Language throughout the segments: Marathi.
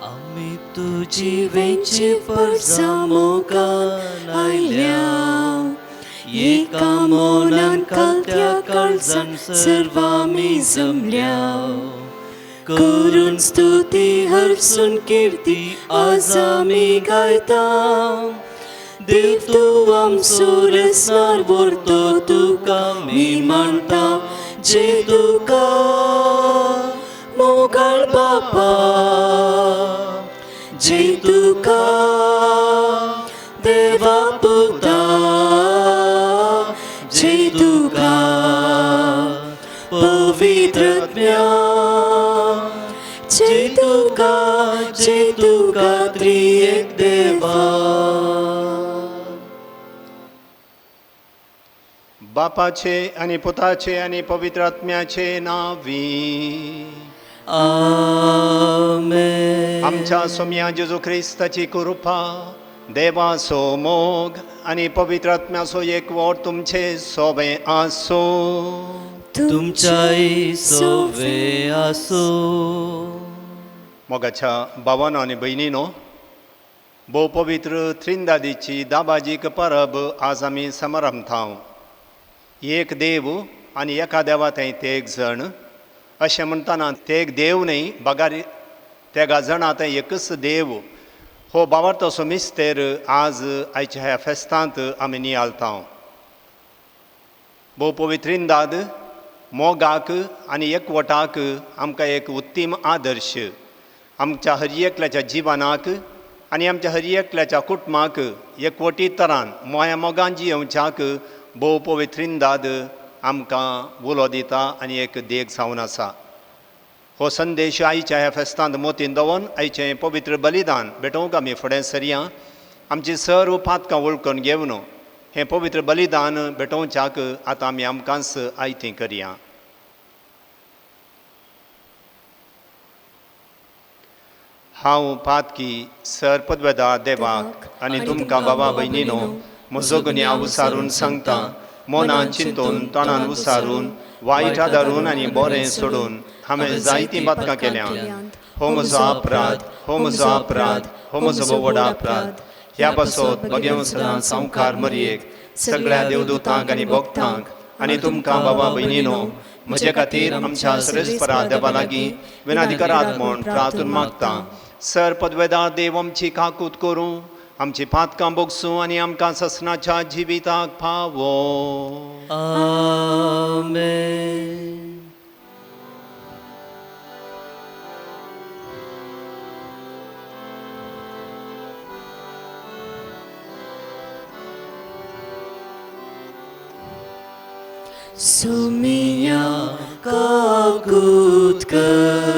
आम्ही तुझी वेंची परसामोगान आयल्या एका मोनान कळत्या काळजान सर्व आमी जमल्या करून स्तुती हरसून कीर्ती आज आमी गायता देव तूं आमचो रेसणार बोरतो तुका मी मानता जे तुका मोगाळ बापा जय तुका देवा पुता जय तुका पवित्रत्म्या जय तुका त्रिएक देवा. बापाचे आणि पुताचे आणि पवित्र आत्म्याचे नावी. आमेन. आमच्या सोम्या जेजू ख्रिस्ताची कृपा देवाचो मोग आणि पवित्र आत्म्याचो एकवट तुमचे सोबे आसो. तुमच्याय सोबे आसो. मोगाच्या भावांनो आणि भयणींनो, भोव पवित्र त्रिंदादीची दाबाजीक परब आज आमी समारंभांव. एक देव आनी एका देवाताय ते एक जण अशें म्हणटाना ते एक देव न्ही बगारी तेगा जणात एकच देव हो भावार्थ असो मिस्तेर आज आयच्या ह्या फेस्तांत आमी नियाळता. भोव पवित्रिंदाद मोगाक आनी एकवटाक आमकां एक उत्तीम आदर्श आमच्या हर एकल्याच्या जिवनाक आनी आमच्या हर एकल्याच्या कुटुंबाक एकवटीत तरान मोया मोगान जियेवच्याक भोव पवित्रिंदाद आमकां उलो दिता आनी एक देख जावन आसा. हो संदेश आयच्या ह्या फेस्तांत मोतीन दवरून आयचें पवित्र बलिदान भेटोवंक आमी फुडें सरया. आमची सर्व पातकां वळखून घेवन हें पवित्र बलिदान भेटोवच्याक आतां आमी आमकांच आयतें करया. हांव पातकी सर पदवेदार देवाक आनी तुमकां बाबा भयणीनो म्हजो गुन्यांव उसारून सांगता. मोनान चिंतून तोंडान उसारून वायट आदारून आनी बरें सोडून हांवें जायतीं बातकां केल्यांत. हो म्हजो अपराध, हो म्हजो अपराध, हो म्हजो व्हड अपराध. ह्या पासत भगेव सदां संवकार मरयेक सगळ्या देवदूतांक आनी भक्तांक आनी तुमकां बाबा भयणीनो म्हजे खातीर आमच्या सर्वेस्परा देवा लागीं विनाधिकारात म्हूण प्रार्थना मागता. सर पदवेदार देव आमची काकूत करूं, आमची पातकां बोगसूं आनी आमकां ससनाच्या जिविताक फावो. आमेन. सोमिया काकूत कर,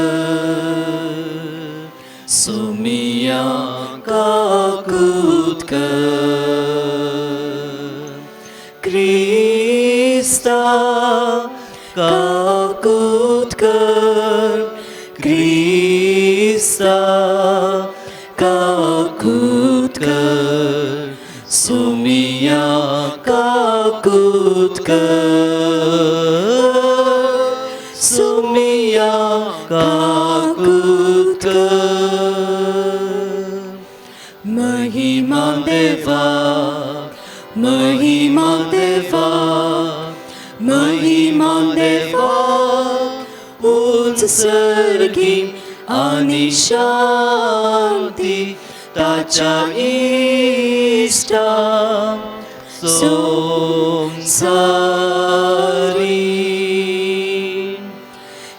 सोमिया काकूत कर, क्रिस्ता काकूत कर, क्रिस्ता काकूत कर, सोमिया काकूत कर, सोमिया काकूत कर. महिमा देवा, महिमा देवा, महिमा देवा, उंच सर्गी आनी शांती ताच्या इष्टा संसारी.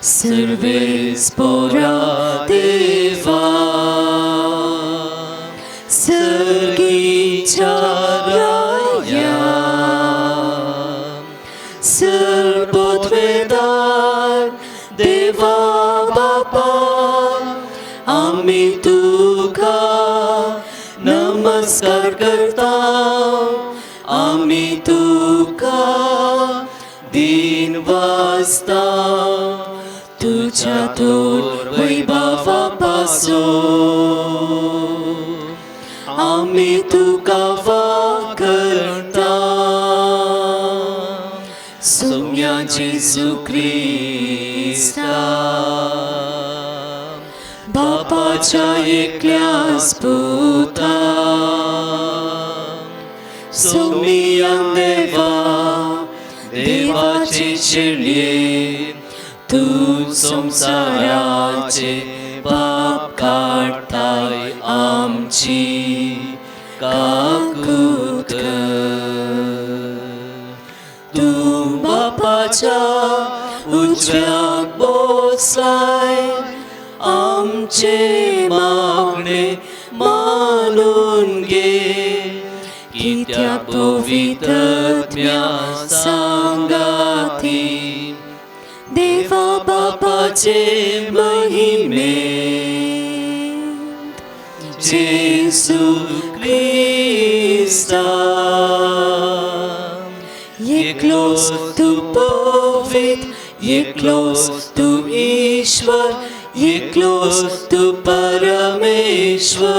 सर्वेस्परा देवा सर्गीच्या राया सर्वोत्वेदार देवा बापा आमी तुका नमस्कार करता. आमी तुका दिन वाजता तुझ्या थोर वैभवा पासून आमी तुका वाकरता. सोम्या जेजू क्रिस्ता बापाच्या एकल्याच पुता सोमियान देवा देवाचे शेळये तू संसाराचे पाप काढताय आमची काकूत तू बापाच्या उजव्याक बसलाय आमचे मागणे मानून घे कित्याक पवित्रत्म्या सांगाती देवा बापाचे महिमे जेसू ख्रिस्ता एकलोस तू पवित्र एकलोस तू ईश्वर एकलोस तू परमेश्वर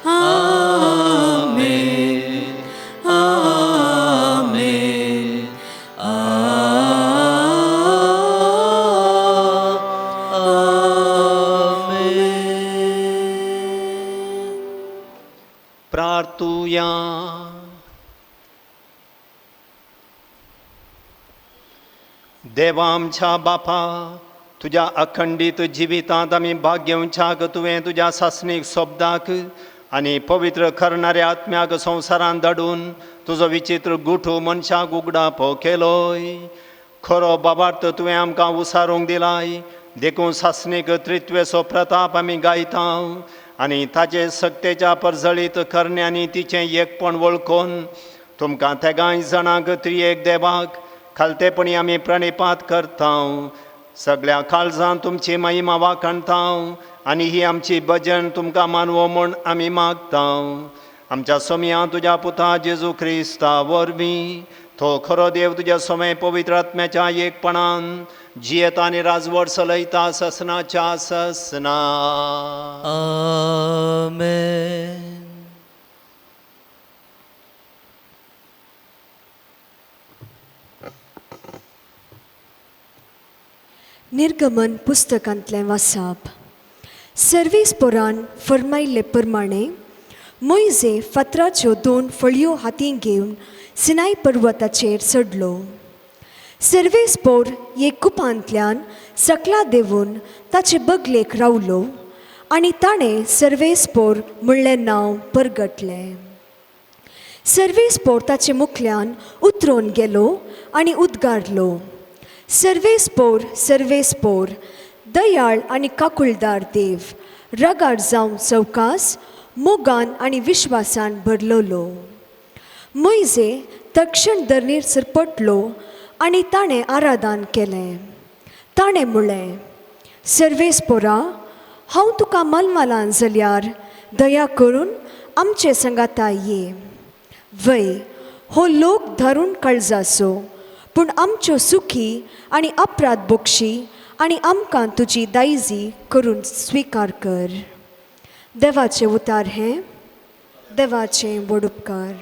आमेन आमेन आमेन प्रार्थूया. देवा आमच्या बापा तुझ्या अखंडित जिवितांत आमी भाग्यवंचाक तुवें तुज्या सासणीक सोबदाक आनी पवित्र करणाऱ्या आत्म्याक संवसारांत धाडून तुजो विचित्र गुठू मनशाक उगडापो केलोय. खरो बाबार्थ तुवें आमकां उसारूंक दिलाय देखून सासणीक त्रित्वेचो प्रताप आमी गायता आनी ताचे सक्तेच्या परजळीत करण्यांनी तिचें एकपण वळखून तुमकां तेगांय जाणांक त्रिएक देवाक खालतेपणी आमी प्रणिपात करता. सगळ्या काळजान तुमची महिमा वाखणता आनी ही आमची भजन तुमकां मानवो म्हूण आमी मागता. आमच्या सोम्या तुज्या पुता जेजू क्रिस्ता वरवीं तो खरो देव तुज्या सोमे पवित्र आत्म्याच्या एकपणान जियेता आनी राजवट चलयता ससनाच्या ससना. आमेन. निर्गमन पुस्तकांतलें वाचप. सर्वीस पोरान फर्मायिल्ले प्रमाणे मोइजे फातराच्यो 2 फळयो हातीन घेवन सिनाय पर्वताचेर चडलो. सर्वेस पोर एककुपांतल्यान सकला देंवून ताचे बगलेक रावलो आनी ताणें सर्वेस पोर म्हणलें नांव परगटलें. सर्वेस पोर ताचे मुखल्यान उतरोवन गेलो आनी उद्गारलो, सर्वेस पोर दयाळ आनी काकुळदार देव, रगार जावन चौकास मोगान आनी विश्वासान भरलोलो. मोइजे तक्षण धरणीर सरपटलो आनी ताणें आराधन केलें. ताणें म्हणलें, सर्वेस पोरा, हांव तुका मलमलान जाल्यार दया करून आमचे संगाता ये. वय हो लोक धरून काळजाचो, पूण आमच्यो सुखी आनी अपराध बोक्षी आनी आमकां तुजी दायजी करून स्विकार कर. देवाचें उतार हें, देवाचें व्हड उपकार.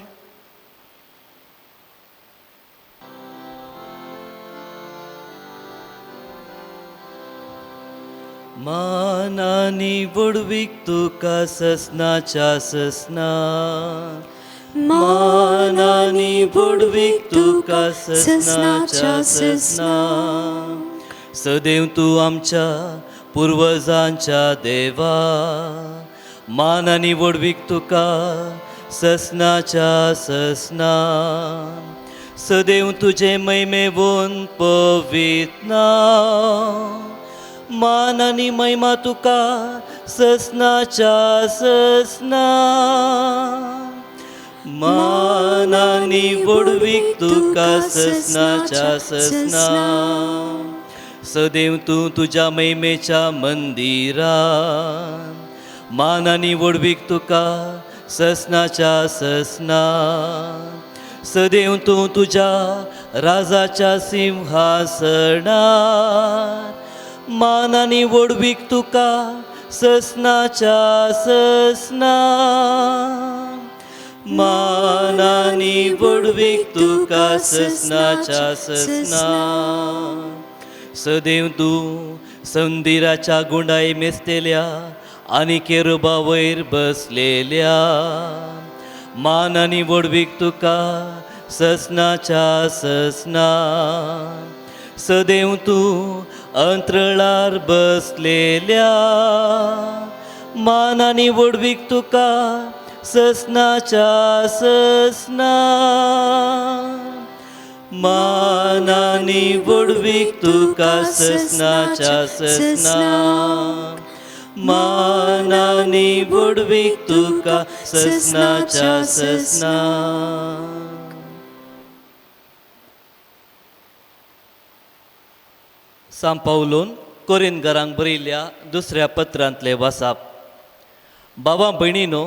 मानानी बुडवीक तुका ससनाच्या ससना. मानानी बुडवीक तुका ससनाच्या ससना. सदैव तू आमच्या पुर्वजांच्या देवा, मानानी बुडवीक तुका ससनाच्या ससना. सदैव तुझे महिमेवून पवित्र नांव. मान आनी महिमा तुका ससनाच्या ससना. मान आनी बुडवीक तुका ससनाच्या ससना. सदैव तूं तुज्या महिमेच्या मंदिरान. मान आनी बुडवीक तुका ससनाच्या ससना. सदैव तूं तुज्या राजाच्या सिंहासनार. मान आनी वडवीक तुका ससनाच्या ससना. मान आनी वडवीक तुका ससनाच्या ससना. सदैव तूं संदिराच्या गुंडाई मेसतेल्या आणि केरुबा वयर बसलेल्या मान आनी वडवीक तुका ससनाच्या ससना सदैव तूं अंतरळार बसलेल्या मान आनी वडवीक तुका ससनाच्या ससना मान आनी वडवीक तुका ससनाच्या ससना मान आनी वडवीक तुका ससनाच्या ससना. सांपावलोन कोरिंदकारांक बरयल्ल्या दुसऱ्या पत्रांतले वाचप. बाबा भयणीनो,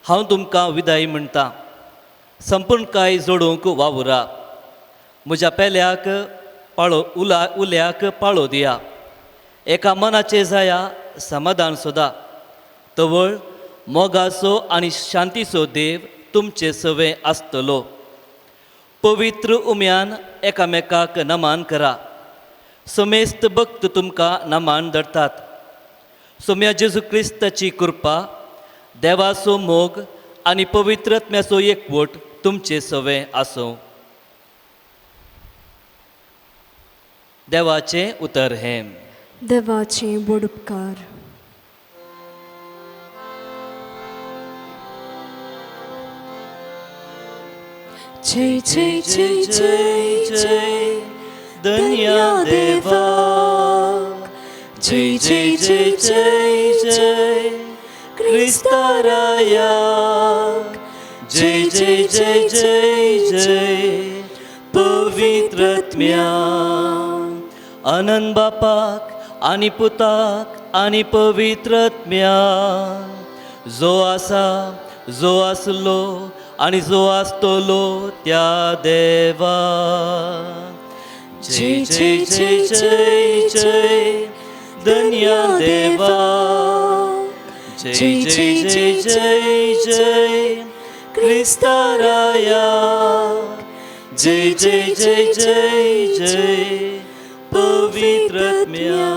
हांव तुमकां विदाई म्हणटा. संपूर्णकाय जोडूंक वावुरा. म्हज्या पेल्याक उल्याक पाळो दिया. एका मनाचे जाया समाधान सोदा. तवळ मोगाचो आनी शांतीचो देव तुमचे सवे आसतलो. पवित्र उम्यान एकामेकाक नमान करा. समेस्त भक्त तुमकां नमान धरतात. सोम्या जेजू क्रिस्ताची कृपा, देवाचो मोग आनी पवित्रत्म्याचो एकवट तुमचे सवे आसूं. देवाचें उतर हें. देवाचे व्हड उपकार. जय जय जय जय जय धन्या देवा. जय जय जय जय जय क्रिस्ता राया. जय जय जय जय जय पवित्रत्म्या. आनंद बापाक आनी पुताक आनी पवित्रत्म्या, जो आसा, जो आसलो आनी जो आसतलो त्या देवा. जय जय जय जय जय धन्या देवा. जय जय जय जय जय क्रिस्ता राया. जय जय जय जय जय पवित्रत्म्या.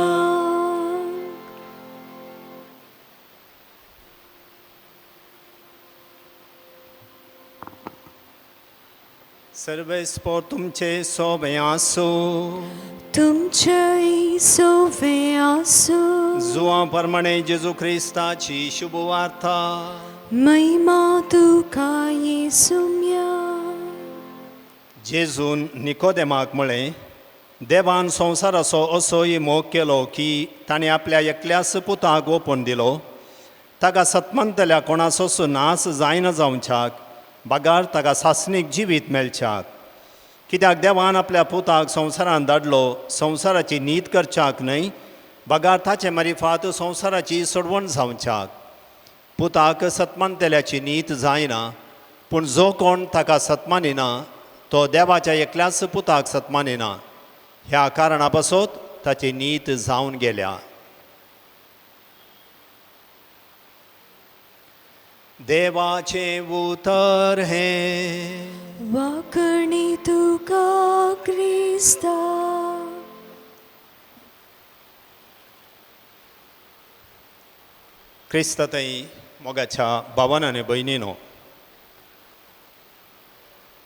सर्वेस्पोर तुमचे सोबे आसो. तुमचे सोवे आसो. जुआ प्रमाणे जेजू ख्रिस्ताची शुभवार्ता. महिमा तुका येसुम्या. जेजून निकोदेमाक म्हळें, देवान संवसाराचो असोय मोग केलो की ताणें आपल्या एकल्याच पुताक ओपून दिलो, ताका सतमंतल्या कोणाचोच नाश जायना जावच्याक, बागार ताका सासणीक जिवीत मेळच्याक. कित्याक देवान आपल्या पुताक संवसारांत धाडलो संवसाराची नीत करच्याक न्हय, बागार ताचे मारिफात संवसाराची सोडवण जावच्याक. पुताक सतमंतल्याची नीत जायना, पूण जो कोण ताका सतमानिना तो देवाच्या एकल्याच पुताक सतमानिना. ह्या कारणा पासत ताची नीत जावन गेल्या. देवाचे उतर हे. वाकणी तुका क्रिस्ता. क्रिस्ततय मोगाच्या भावान आनी भयणीनो,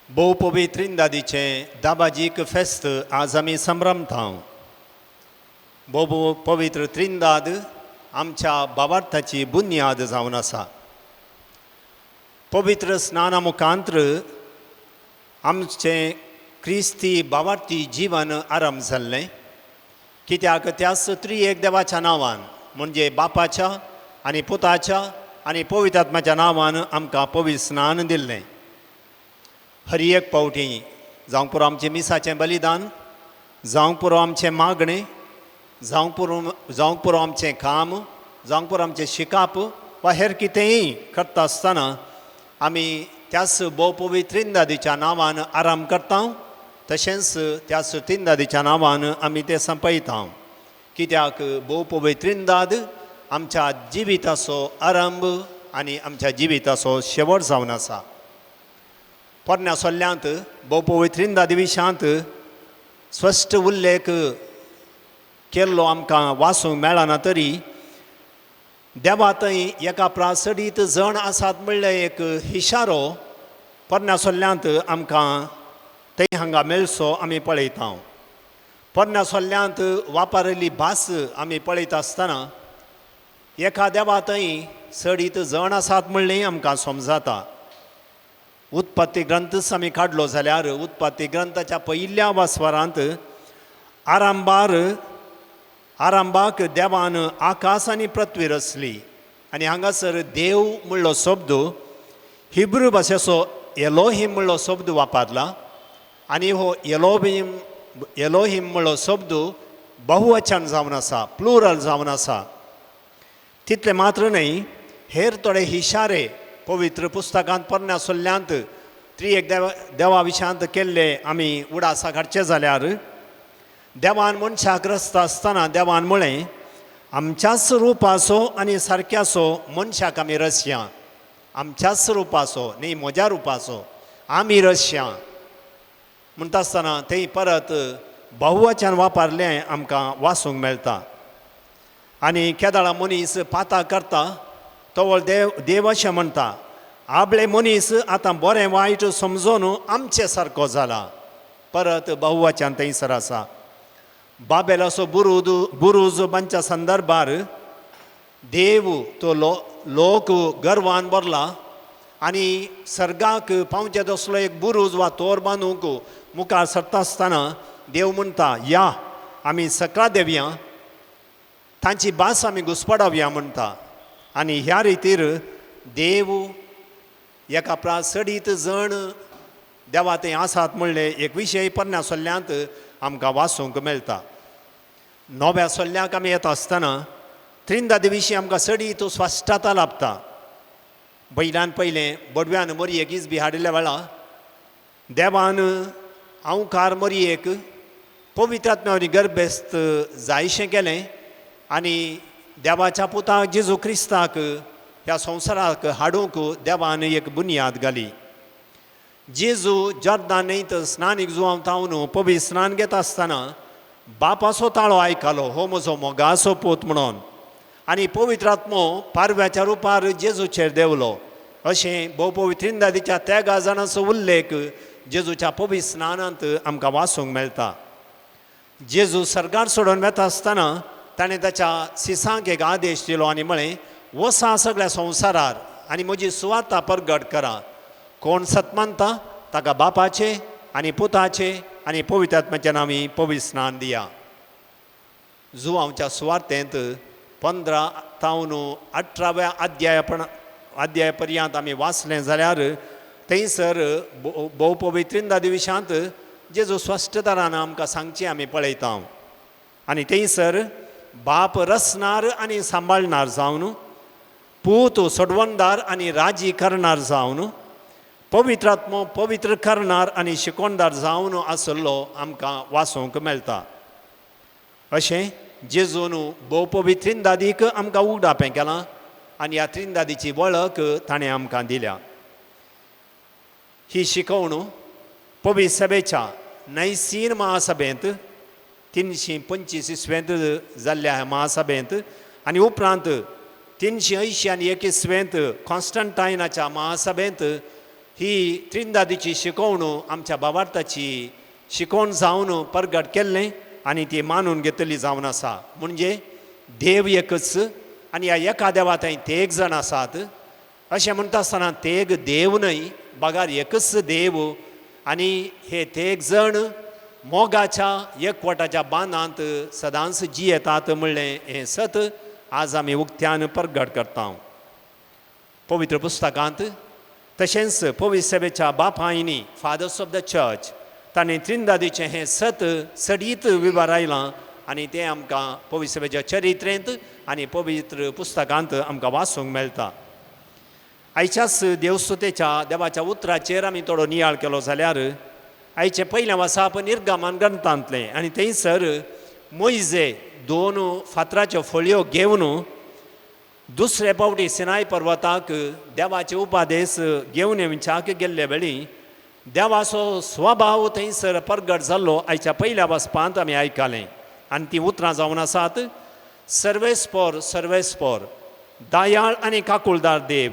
भोव पवित्र इंदादीचें दाबाजीक फेस्त आज आमी संभ्रमता. भोव पवित्र त्रिंदाद आमच्या भावार्थाची बुन्याद जावन आसा. पवित्र स्नाना मुखांत्र आमचें क्रिस्ती भावार्थी जिवन आरंभ जाल्लें. कित्याक त्याच त्रिएक देवाच्या नांवान, म्हणजे बापाच्या आनी पुताच्या आनी पवित्र आत्म्याच्या नांवान आमकां पवित्र स्नान दिल्लें. हर एक पावटी जावंक पुरो आमचें मिसाचें बलिदान, जावंक पुरो आमचें मागणें, जावंक पुरो आमचें काम, जावंक पुरो आमचें शिकाप वा हेर कितेंय करता आसतना आमी त्याच भोव पवित्र इंदादीच्या नांवान आराम करता. तशेंच त्याच तिंदादीच्या नांवान आमी तें संपयता. कित्याक भोव पवित्र इंदाद आमच्या जिविताचो आरंभ आनी आमच्या जिविताचो शेवट जावन आसा. पोरण्या सोल्ल्यांत भोव पवित्र इंदादी विशयांत स्पश्ट उल्लेख केल्लो आमकां वाचूंक मेळना तरी देवा थंय एका प्रासडीत जण आसात म्हणले एक इशारो परन्यासोल्ल्यांत आमकां थंय हांगा मेळचो आमी पळयता. परन्यासोल्ल्यांत वापरली भास आमी पळयत आसतना एका देवा थंय सडीत जण आसात म्हणलें आमकां समजता. उत्पत्ती ग्रंथच आमी काडलो जाल्यार उत्पत्ती ग्रंथाच्या पयल्या वास्वरांत आरंभाक देवान आकाश आनी पृथ्वी रचली आनी हांगासर देव म्हणलो शब्द हिब्रू भाशेचो एलोहीम म्हणलो शब्द वापरला आनी हो एलोहीम म्हणलो शब्द बहुवचन जावन आसा, प्लुरल जावन आसा. तितले मात्र न्हय, हेर थोडे इशारे पवित्र पुस्तकांत परन्यासोल्ल्यांत त्रिएक देवा विशयांत केल्ले आमी उडासा काडचे जाल्यार देवान मनशाक रचता आसतना देवान म्हळें आमच्याच रुपाचो आनी सारक्याचो मनशाक आमी रचया. आमच्याच रुपाचो न्ही म्हज्या रुपाचो आमी रचया म्हणटा आसतना थंय परत बहुवचन वापरलें आमकां वाचूंक मेळटा. आनी केदाळा मनीस पाता करता तो देव अशें म्हणटा आपले मनीस आतां बरें वायट समजून आमचे सारको जाला. परत बहुवचन थंयसर आसा. बाबेलाचो बुरूज बांदच्या संदर्भार देव तो लोक गर्वान भरला आनी सर्गाक पावचे तसलो एक बुरूज वा तोर बांदूंक मुखार सरता आसतना देव म्हणटा या आमी सकरा देवया, तांची भास आमी घुसपडावया म्हणटा. आनी ह्या रितीर देव एका प्रासडीत जण देवा थंय आसात म्हणले एक विशय परन्यासोल्ल्यांत आमकां वाचूंक मेळटा. नव्या सोल्ल्याक आमी येता आसतना त्रिंदादी विशीं आमकां सडीत स्पश्टता लाभता. बैलान पयलें बडव्यान मरयेक इजबी हाडिल्ल्या वेळा देवान आवकार मरयेक पवित्रात्म्यावरी गर्भेस्त जायशें केलें आनी देवाच्या पुताक जेजू क्रिस्ताक ह्या संवसाराक हाडूंक देवान एक बुनयाद घाली. जेजू जॉर्दान न्हंयत स्नानीक जुवांतावन पवित्र स्नान घेता आसतना बापाचो ताळो आयकलो हो म्हजो मोगाचो पूत म्हणून आनी पवित्र आत्मो पारव्याच्या रुपार जेजूचेर देवलो. अशें भोवपवित्र त्रिंदादीच्या त्या गाजानाचो उल्लेख जेजूच्या पवित्र स्नानांत आमकां वाचूंक मेळटा. जेजू सर्गार सोडून वेता आसतना ताणें ताच्या सिसांक एक आदेश दिलो आनी म्हळें वसा सगळ्या संवसारार आनी म्हजी सुवाता परगट करा. कोण सत मानता ताका बापाचे आनी पुताचे आनी पवित्र आत्म्याच्या नांवी पवित्र स्नान दिया. जुवांवच्या सुवातेंत 15 तावन 18व्या अध्याया पर्यंत आमी वाचलें जाल्यार थंयसर भोव पवित्र त्रिंदादी विशयांत जेजू स्पश्टतरान आमकां सांगचें आमी पळयता. आनी थंयसर बाप रचणार आनी सांबाळणार जावन पूत सोडवणदार आनी राजी करणार जावन पवित्र आत्मो पवित्र करणार आनी शिकोवणदार जावन आसलो आमकां वाचूंक मेळटा. अशें जेजून भोव पवित्र त्रिंदादीक आमकां उगडापें केलां आनी ह्या त्रिंदादीची वळख ताणें आमकां दिल्या. ही शिकवण पवित्र सभेच्या नैसीन महासभेंत 325 इस्वेंत जाल्ल्या ह्या महासभेंत आनी उपरांत 380 आनी 21 कॉन्स्टंटायनाच्या महासभेंत ही त्रिंदादीची शिकवण आमच्या भावार्थाची शिकवण जावन परगट केल्लें आनी ती मानून घेतली जावन आसा. म्हणजे देव एकच आनी ह्या एका देवा थंय ते एक जण आसात अशें म्हणटा आसतना ते एक देव न्हय बागार एकच देव आनी हे ते एक जण मोगाच्या एकवटाच्या बांदांत सदांच जियेतात म्हणलें हें सत आज आमी उक्त्यान परगट करता. पवित्र पुस्तकांत तशेंच पवित्र सभेच्या बापायनी फादर्स ऑफ द चर्च ताणें त्रिंदादीचें हें सत सडीत विभार आयलां आनी तें आमकां पवित्र सभेच्या चरित्रेंत आनी पवित्र पुस्तकांत आमकां वाचूंक मेळटा. आयच्याच देवस्तुतेच्या देवाच्या उतराचेर आमी थोडो नियाळ केलो जाल्यार आयचे पयल्या वासाप निर्गमन ग्रंथांतलें आनी थंयसर मोइजे 2 फातराच्यो फळयो घेवन दुसरे पावटी सिनाय पर्वताक देवाचे उपादेश घेवन येवच्याक गेल्ले वेळी देवाचो स्वभाव थंयसर परगट जाल्लो आयच्या पयल्या वचपांत आमी आयकलें. आनी ती उतरां जावन आसात. सर्वेस्पोर दयाळ आनी काकुळदार देव,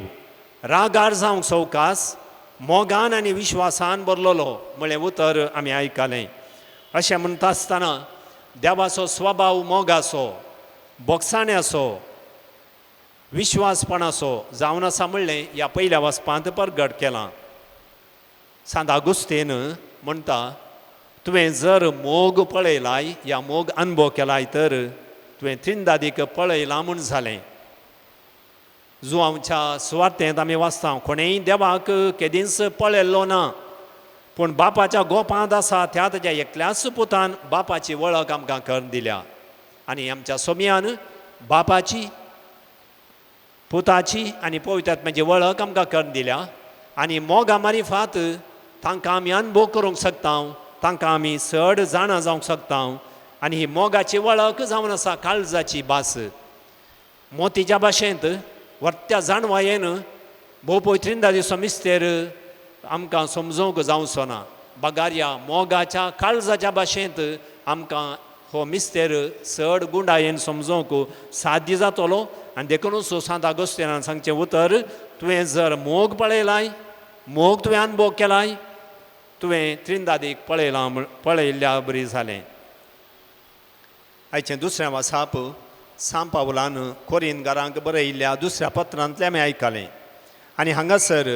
रागार जावंक सवकास, मोगान आनी विश्वासान भरलोलो म्हळें उतर आमी आयकलें. अशें म्हणटा आसतना देवाचो स्वभाव मोगाचो, बोगसाण्याचो, विश्वासपणाचो जावन आसा म्हणलें ह्या पयल्या वचपांत प्रगट केलां. सांत आगुस्तीन म्हणटा, तुवें जर मोग पळयलाय, ह्या मोग अनुभव केलाय तर तुवें त्रिंदादीक पळयलां म्हूण जालें. जुआंवच्या सुवातेंत आमी वाचता, कोणेंय देवाक केदींच पळयल्लो ना, पूण बापाच्या गोपांत आसा त्या ताच्या एकल्याच पुतान बापाची वळख आमकां करून दिल्या. आनी आमच्या सोमयान बापाची, पुताची आनी पवित्र आत्म्याची वळख आमकां करून दिल्या. आनी मोगा मारिफात तांकां आमी अनुभव करूंक शकता, तांकां आमी चड जाणा जावंक शकता. आनी ही मोगाची वळख जावन आसा काळजाची भास. मोतीच्या भाशेंत वर्त्या जाणवायेन भोव पवित्रिंदा दिसो मिस्तेर आमकां समजोवंक जावचो ना. बगार ह्या मोगाच्या काळजाच्या भाशेंत आमकां हो मिस्तेर चड गुंडायेन समजोवंक साध्य जातलो. आनी देखूनच सांत आगोस्तिनान सांगचें उतर, तुवें जर मोग पळयलाय, मोग तुवें अनुभव केलाय, तुवें त्रिंदादीक पळयल्ल्या बरी जालें. आयचें दुसरें वासाप सांत पावलान कोरिंतकारांक बरयल्ल्या दुसऱ्या पत्रांतलें आमी आयकलें. आनी हांगासर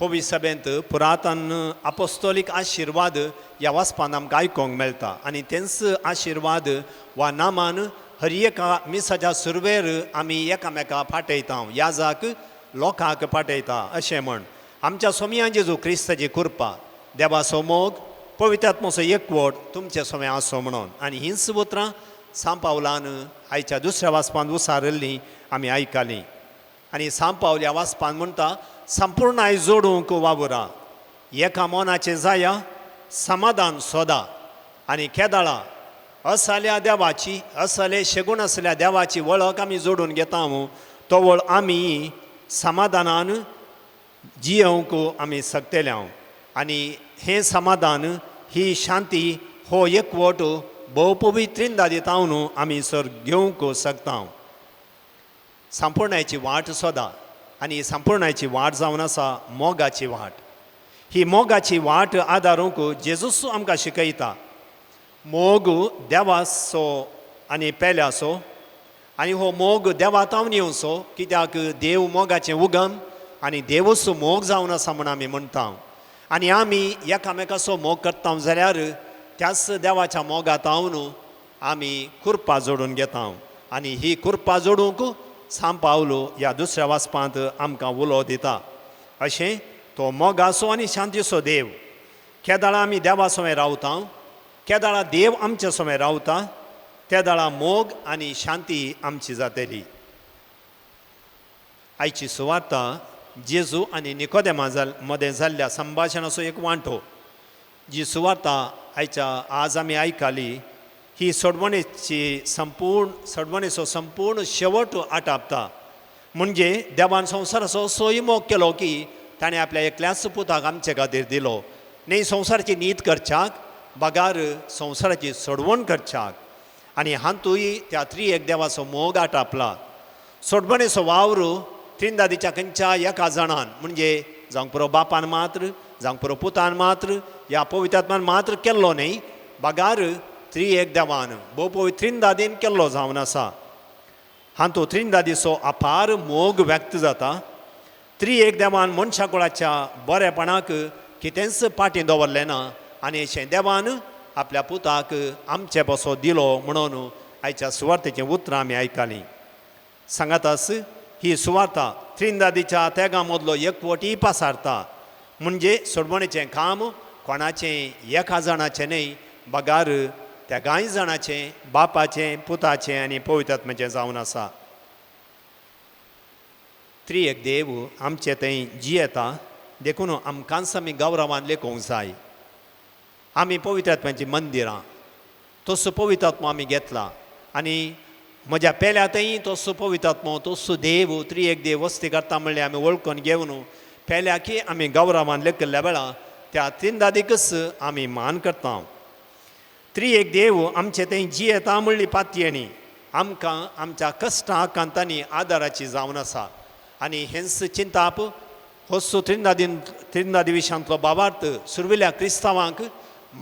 पवित्र सभेंत पुरातन आपोस्तोलीक आशिर्वाद ह्या वाचपान आमकां आयकोंक मेळटा. आनी तेंच आशिर्वाद वा नामान हर एका मिसाच्या सुरवेर आमी एकामेका फाटयता, याजाक लोकांक फाटयता अशें म्हण. आमच्या सोमयां जेजू क्रिस्ताची कृपा, देवाचो मोग, पवित्र आत्म्याचो एकवट तुमचे सोमे आसो म्हणून. आनी हींच उतरां सांत पावलान आयच्या दुसऱ्या वाचपांत उसारल्लीं आमी आयकलीं. आनी सांत पावल ह्या वाचपान म्हणटा, संपूर्णाय जोडूंक वावुरा, एका मोनाचें जाया, समाधान सोदा आनी केदाळा असल्या देवाची, असले शेगूण असल्या देवाची वळख आमी जोडून घेता. तो वळ आमी समाधानान जियोंक आमी शकतले. आनी हें समाधान, ही शांती, हो एकवट भोव पवित्र त्रिंदादीत न्हू आमी सर घेवंक शकता. संपूर्णाची वाट सोदा. आनी संपूर्णाची वाट जावन आसा मोगाची वाट. ही मोगाची वाट आदारूंक जेजूस आमकां शिकयता. मोग देवाचो आनी पेल्याचो, आनी हो मोग देवातावन येवचो, कित्याक देव मोगाचें उगम आनी देवूच मोग जावन आसा म्हूण आमी म्हणटा. आनी आमी एकामेकाचो मोग करता जाल्यार त्याच देवाच्या मोगातावन आमी कुरपा जोडून घेता. आनी ही कुरपा जोडूंक सांत पावल ह्या दुसऱ्या वाचपांत आमकां उलो दिता. अशें तो मोगाचो आनी शांतीचो देव, केदाळा आमी देवा सोमें रावता, केदाळा देव आमचे सोमें रावता, त्या दाळा मोग आनी शांती आमची जातली. आयची सुवार्ता जेजू आनी निकोदेमा मदें जाल्ल्या संभाशणाचो एक वांटो. जी सुवार्ता आज आमी आयकली, ही सोडवणेचो संपूर्ण शेवट आटापता. म्हणजे देवान संवसाराचो असोय मोग केलो की ताणें आपल्या एकल्याच पुताक आमचे खातीर दिलो. न्ही संवसाराची नीत करच्याक, बगार संवसाराची सोडवण करच्याक. आनी हातूंय त्या एक देवाचो मोग आटापला. सोडवणेचो वावर त्रिंदादीच्या खंयच्या एका जाणान, म्हणजे जावंक पुरो बापान मात्र, जावंक पुरो पुतान मात्र, ह्या पवित्र आत्मान मात्र केल्लो न्ही, बगार एक देवान भोव पवित्र त्रिंदादीन केल्लो जावन आसा. हातूंत त्रिंदादीचो अपार मोग व्यक्त जाता. एक देवान मनशा कुळाच्या बरेपणाक कितेंच फाटीं दवरलें ना. आनी अशें देवान आपल्या पुताक आमचे बसो दिलो म्हणून आयच्या सुवार्थेचीं उतरां आमी आयकलीं. सांगातास ही सुवार्ता त्रिंदादीच्या तेगा मदलो एकवटी पासारता. म्हणजे सोडवणेचें काम कोणाचें एका जाणाचें न्ही, बगार त्या गाय जाणाचें, बापाचें, पुताचें आनी पवित्र आत्म्याचें जावन आसा. एक देव आमचे थंय जियेता, देखून आमकांच आमी गौरवान लेखोवंक जाय. आमी पवित्र आत्म्याचीं मंदिरां, तसो पवित्र आत्मो आमी घेतला. आनी म्हज्या पेल्यातय तसो पवित्र आत्मो, तसो देव एक देव वस्ती करता म्हणल्यार आमी वळखून घेवन पेल्याकी आमी गौरवान लेखिल्ल्या वेळा त्या त्रिंदादीकच आमी मान करता. त्रिएक देव आमचे थंय जियेता म्हणली पातयेणी आमकां आमच्या कश्टां कांतांनी आदाराची जावन आसा आनी हेंच चिंताप होस्सो त्रिंदा दिविशांतलो बाबार्थ सुरविल्या क्रिस्तांवांक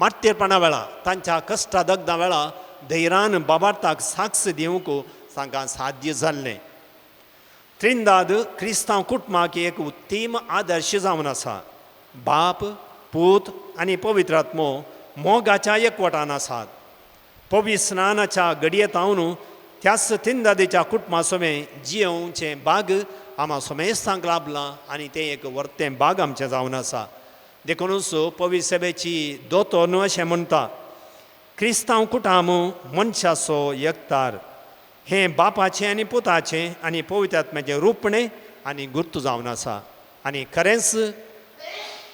मार्तेरपणा वेळा तांच्या कश्टा दगदा वेळा धैर्यान बाबार्थाक साक्ष दिवंक तांकां साध्य जाल्लें त्रिंदाद क्रिस्तांव कुटुंबाक एक उत्तीम आदर्श जावन आसा बाप पूत आनी पवित्र आत्मो मोगाच्या एकवटान आसात पवित्र स्नानाच्या घडयेतावन त्याच त्रिंदादेच्या कुटुंबा सोमें जियोवचें भाग आम्हा सोमेस्तांक लाभलां आनी तें एक वर्तें भाग आमचें जावन आसा देखूनच पवित्र सभेची दोतोर न्हू अशें म्हणटा क्रिस्तांव कुटाम मनशाचो एकतार हें बापाचें आनी पुताचें आनी पवित्र आत्म्याचें रूपणें आनी गुर्तू जावन आसा आनी खरेंच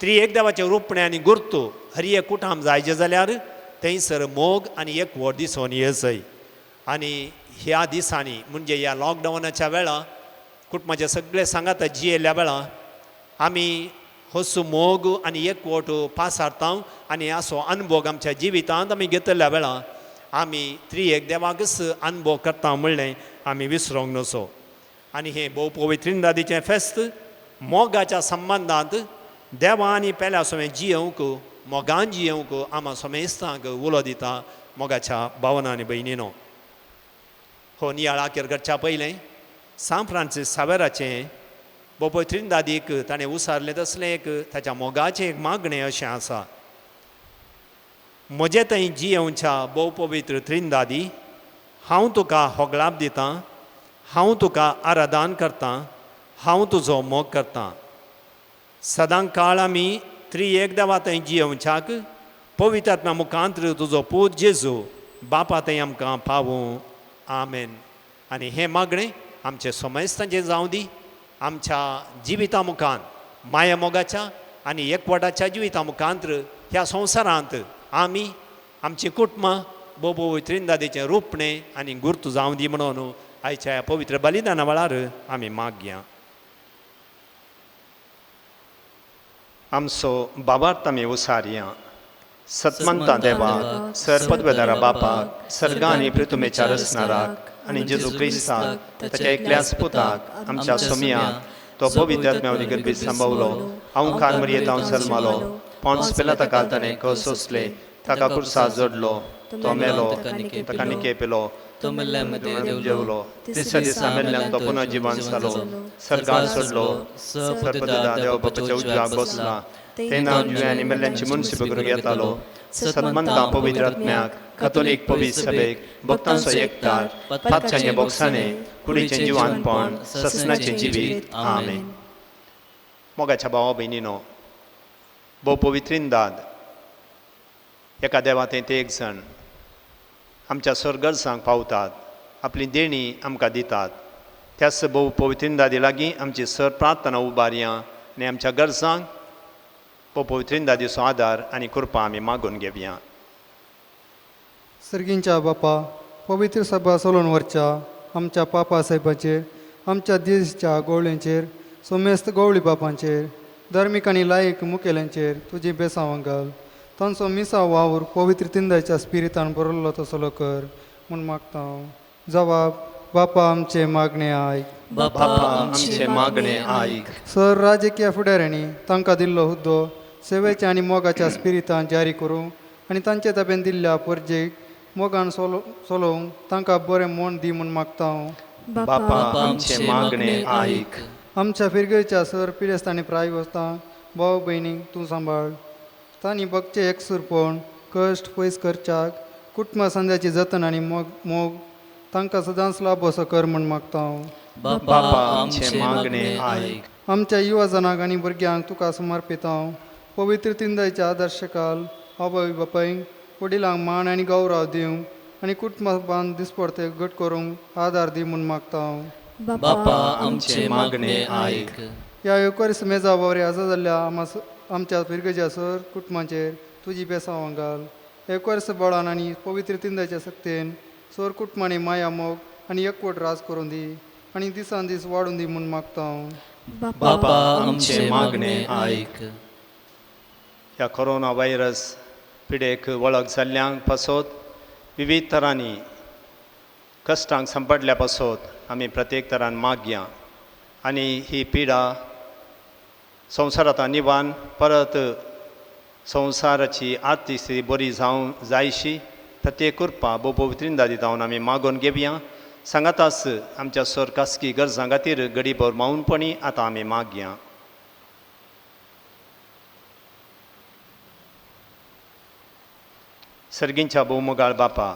त्रिएक देवाचें रूपणें आनी गुर्तू हर एक कुटाम जायचें जाल्यार थंयसर मोग आनी एकवट दिसून येसय आनी ह्या दिसांनी म्हणजे ह्या लॉकडावनाच्या वेळा कुटुंबाचे सगळे सांगात जियेल्या वेळा आमी होसू मोग आनी एकवट पासारता आनी असो अनुभव आमच्या जिवितांत आमी घेतल्या वेळा आमी त्रिएक देवाकच अनुभव करता म्हणलें आमी विसरोंक नसो आनी हें भोव पवित्र त्रिंदादीचें फेस्त मोगाच्या संबंदांत देवा आनी पेल्या सोमें जियोवंक मोगान जियोवंक आम्हा सोमेस्तांक उलो दिता मोगाच्या भावना आनी भयणीनो हो नियाळ अखेर करच्या पयलें सान फ्रांसीस सावेराचें भोव पवित्र त्रिंदादीक ताणें उसारलें तसलें एक ताच्या मोगाचें एक मागणें अशें आसा म्हजे थंय जियोवच्या भोव पवित्र त्रिंदादी हांव तुका होगलाप दितां हांव तुका आराधन करतां हांव तुजो मोग करतां सदां काळ आमी त्रिएक देवा थंय जियोवच्याक पवित्र आत्म्या मुखांत्र तुजो पूत जेजू बापा थंय आमकां पावूं आमेन आनी हें मागणें आमचें सोमेस्तांचें जावं दी आमच्या जिविता मुखान माया मोगाच्या आनी एकवटाच्या जिविता मुखांत्र ह्या संवसारांत आमी आमची कुटुंबां भोव पवित्र त्रिंदादेचें रूपणें आनी गुर्तू जावं दी म्हणून आयच्या ह्या पवित्र बलिदाना वेळार आमी मागया आमचो बाबार्थ आमी उसारया सतमंता देवाक सरपदवेदारा बापाक सर्गा आनी पृथ्वीच्या रचणाराक आनी जेजू क्रिस्ताक ताच्या एकल्याच पुताक आमच्या सोमियाक तो पवित्र आत्म्यावरी गर्भीत सांबावलो हांव कार्मरियेत हांव जल्मालो पोन्स पिलाताकाल ताणें कळ सोंसले ताका कुर्सार जोडलो तो मेलो ताका निके पेलो तो मेल्ल्यामध्ये जेवलो तिसऱ्या दिसा मेल्ल्यान तो पुनः जिवन जालो सर्गार सोडलो सरपदवेदार देव बापाच्या उजव्याक बसला तेन्ना जुवे आनी मेल्ल्यांची मुनसिब करूंक येतालो सतमंता पवित्र आत्म्याक कॅथोलीक पवित्र सभेक भक्तांचो एकठार पातच्याचें बोगसाणें कुडीचें जिवानपण ससनाचें जिवीत आमेन मोगाच्या भावा भयणीनो भोव पवित्र त्रिंदाद एका देवा थंय ते एक जण आमच्या स्वर्गर्सांक पावतात आपली देणी आमकां दितात त्याच भोव पवित्र त्रिंदादी लागीं आमची सर प्रार्थना उबारया आनी आमच्या गरजांक भोव पवित्र त्रिंदादीचो आदार आनी कृपा आमी मागून घेवया सर्गींच्या बापा पवित्र सभा चलोवन व्हरच्या आमच्या पापा साहेबाचेर आमच्या देशच्या गवळ्यांचेर सोमेस्त गवळी बापांचेर धर्मीक आनी लायक मुखेल्यांचेर तुजी बेसांव घाल तांचो मिसा वावर पवित्र तिंदाच्या स्पिरितान बरयल्लो तसलो कर म्हूण मागता हांव जबाब बापा आमचे मागणे आयक बापा आमचे मागणे आयक सर राजकीय फुडाऱ्यांनी तांकां दिल्लो हुद्दो सेवेच्या आनी मोगाच्या स्पिरितान जारी करूं आनी तांचे ताब्यान दिल्ल्या परजेक मोगान चलोवंक तांकां बरें मोन दी म्हूण मागता हांव बापा आमचे मागणे आयक आमच्या फिरगेच्या सर पिडेस्तांनी प्रायवस्थां भाव भयणीक तूं सांबाळ तांणी भक्चे एकसुरपण कश्ट पयस करच्याक कुटुंबा संध्याची जतन आनी मोग तांकां सदांच लाभ असो कर म्हूण मागता हांव बापा आमचे मागणे आयक आमच्या युवा जनांक आनी भुरग्यांक तुका समर्पित हांव पवित्र तिंदाच्या आदर्शकाल आवय बापायक वडिलांक मान आनी गौरव दिवंक आनी कुटुंबान दिसपडते घट करूंक आदार दी म्हूण मागता हांव बापा आमचे मागणे आयक ह्या एकवरीस मेजा वावरे आजा जाल्ल्या आमच्या फिरगेच्या सर कुटुंबाचेर तुजी बेसांव घाल एकवर्स बळान आनी पवित्र तिंदाच्या सक्तेन सर कुटुंबांनी माया मोग आनी एकवट राज करून दी आनी दिसान दीस वाडून दी म्हूण मागता हांव बापा आमचे मागणे आयक ह्या कोरोना व्हायरस पिडेक वळख जाल्ल्यांक पासत विविध तरांनी कश्टांक सांपडल्या पासत आमी प्रत्येक तरान मागया आनी ही पिडा संवसारांत निवान परत संवसाराची आर्थिक स्थिती बरी जावंक जायशी प्रत्येक कृपा पवित्रिंदा दितावन आमी मागोवन घेवया. सांगातास आमच्या स्वर्गासकी गरजां खातीर गडीभर मावनपणी आतां आमी मागया. सर्गींच्या भोवमोगाळ बापा,